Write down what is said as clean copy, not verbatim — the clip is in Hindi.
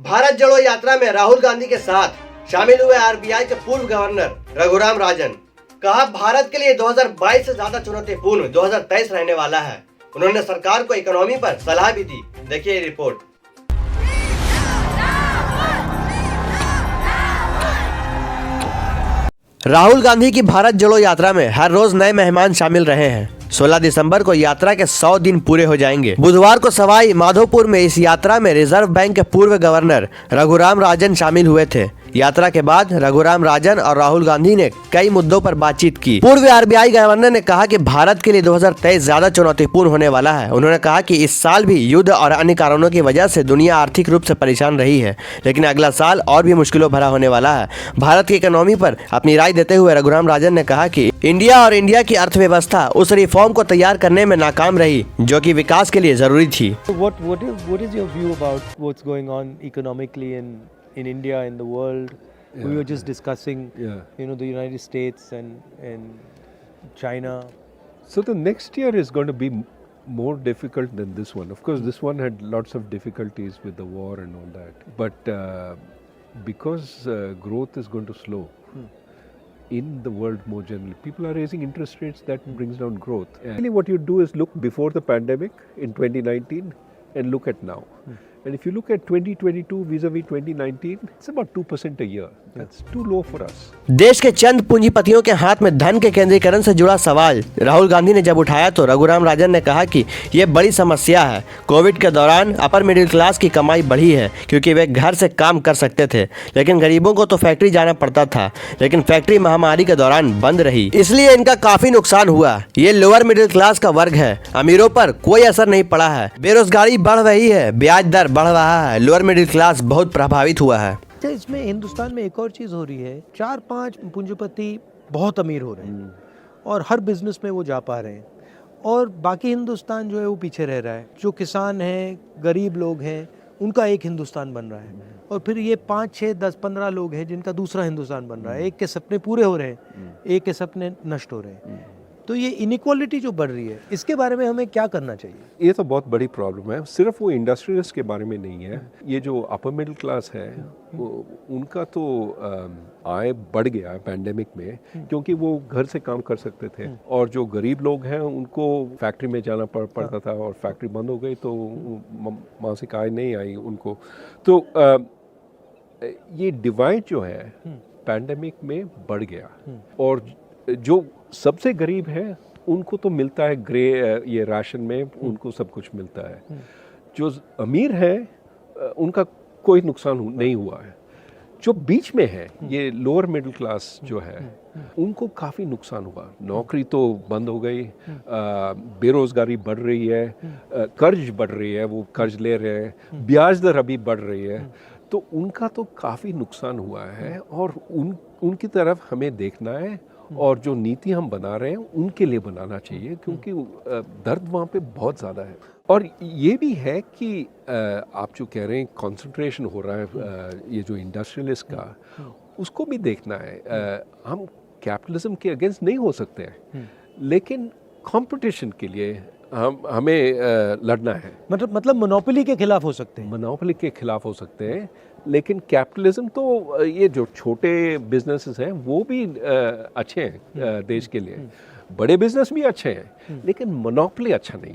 भारत जोड़ो यात्रा में राहुल गांधी के साथ शामिल हुए आरबीआई के पूर्व गवर्नर रघुराम राजन। कहा, भारत के लिए 2022 से ज्यादा चुनौतीपूर्ण 2023 रहने वाला है। उन्होंने सरकार को इकोनॉमी पर सलाह भी दी। देखिए ये रिपोर्ट। राहुल गांधी की भारत जोड़ो यात्रा में हर रोज नए मेहमान शामिल रहे हैं। 16 दिसंबर को यात्रा के 100 दिन पूरे हो जाएंगे। बुधवार को सवाई माधोपुर में इस यात्रा में रिजर्व बैंक के पूर्व गवर्नर रघुराम राजन शामिल हुए थे। यात्रा के बाद रघुराम राजन और राहुल गांधी ने कई मुद्दों पर बातचीत की। पूर्व आरबीआई गवर्नर ने कहा कि भारत के लिए 2023 ज्यादा चुनौतीपूर्ण होने वाला है। उन्होंने कहा कि इस साल भी युद्ध और अन्य कारणों की वजह से दुनिया आर्थिक रूप से परेशान रही है, लेकिन अगला साल और भी मुश्किलों भरा होने वाला है। भारत की इकोनॉमी पर अपनी राय देते हुए रघुराम राजन ने कहा कि इंडिया की अर्थव्यवस्था उस रिफॉर्म को तैयार करने में नाकाम रही जो कि विकास के लिए जरूरी थी। What is your view about what's going on economically in India, in the world? Yeah. We were just discussing, the United States and China. So the next year is going to be more difficult than this one. Of course, this one had lots of difficulties with the war and all that. But because growth is going to slow in the world more generally, people are raising interest rates, that brings down growth. Really, what you do is look before the pandemic in 2019 and look at now. And if you look at 2022 vis-a-vis 2019, it's about 2% a year. That's too low for us. देश के चंद पूंजीपतियों के हाथ में धन के केंद्रीकरण से जुड़ा सवाल राहुल गांधी ने जब उठाया तो रघुराम राजन ने कहा कि ये बड़ी समस्या है। कोविड के दौरान अपर मिडिल क्लास की कमाई बढ़ी है क्योंकि वे घर से काम कर सकते थे, लेकिन गरीबों को तो फैक्ट्री जाना पड़ता था, लेकिन फैक्ट्री महामारी के दौरान बंद रही, इसलिए इनका काफी नुकसान हुआ। ये लोअर मिडिल क्लास का वर्ग है, अमीरों पर कोई असर नहीं पड़ा है। बेरोजगारी बढ़ रही है, ब्याज दर बढ़ रहा है, लोअर मिडिल क्लास बहुत प्रभावित हुआ है। इसमें हिंदुस्तान में एक और चीज़ हो रही है, 4-5 पूंजीपति बहुत अमीर हो रहे हैं और हर बिजनेस में वो जा पा रहे हैं और बाकी हिंदुस्तान जो है वो पीछे रह रहा है। जो किसान हैं, गरीब लोग हैं, उनका एक हिंदुस्तान बन रहा है और फिर ये 5, 6, 10, 15 लोग हैं जिनका दूसरा हिंदुस्तान बन रहा है। एक के सपने पूरे हो रहे हैं, एक के सपने नष्ट हो रहे हैं। तो ये इनइक्वालिटी जो बढ़ रही है, इसके बारे में हमें क्या करना चाहिए? ये तो बहुत बड़ी प्रॉब्लम है। सिर्फ वो इंडस्ट्रियलिस्ट के बारे में नहीं है, ये जो अपर मिडिल क्लास है उनका तो आय बढ़ गया है पैंडेमिक में, क्योंकि वो घर से काम कर सकते थे और जो गरीब लोग हैं उनको फैक्ट्री में जाना पड़ता था और फैक्ट्री बंद हो गई तो मासिक आय नहीं आई उनको। तो ये डिवाइड जो है पैंडेमिक में बढ़ गया और जो सबसे गरीब है उनको तो मिलता है ये राशन में, उनको सब कुछ मिलता है। जो अमीर है उनका कोई नुकसान नहीं हुआ है। जो बीच में है, ये लोअर मिडिल क्लास जो है, उनको काफ़ी नुकसान हुआ। नौकरी तो बंद हो गई, बेरोज़गारी बढ़ रही है, कर्ज बढ़ रही है, वो कर्ज ले रहे हैं, ब्याज दर अभी बढ़ रही है, तो उनका तो काफ़ी नुकसान हुआ है और उनकी तरफ हमें देखना है और जो नीति हम बना रहे हैं उनके लिए बनाना चाहिए, क्योंकि दर्द वहाँ पे बहुत ज़्यादा है। और ये भी है कि आप जो कह रहे हैं कंसंट्रेशन हो रहा है ये जो इंडस्ट्रियलिस्ट का, उसको भी देखना है। हम कैपिटलिज्म के अगेंस्ट नहीं हो सकते हैं, लेकिन कंपटीशन के लिए हमें लड़ना है। मतलब मोनोपोली के खिलाफ हो सकते हैं। मोनोपोली के खिलाफ हो सकते हैं, लेकिन कैपिटलिज्म तो ये जो छोटे बिजनेसेस हैं वो भी अच्छे हैं देश के लिए, बड़े बिजनेस भी अच्छे हैं, लेकिन मोनोपोली अच्छा नहीं।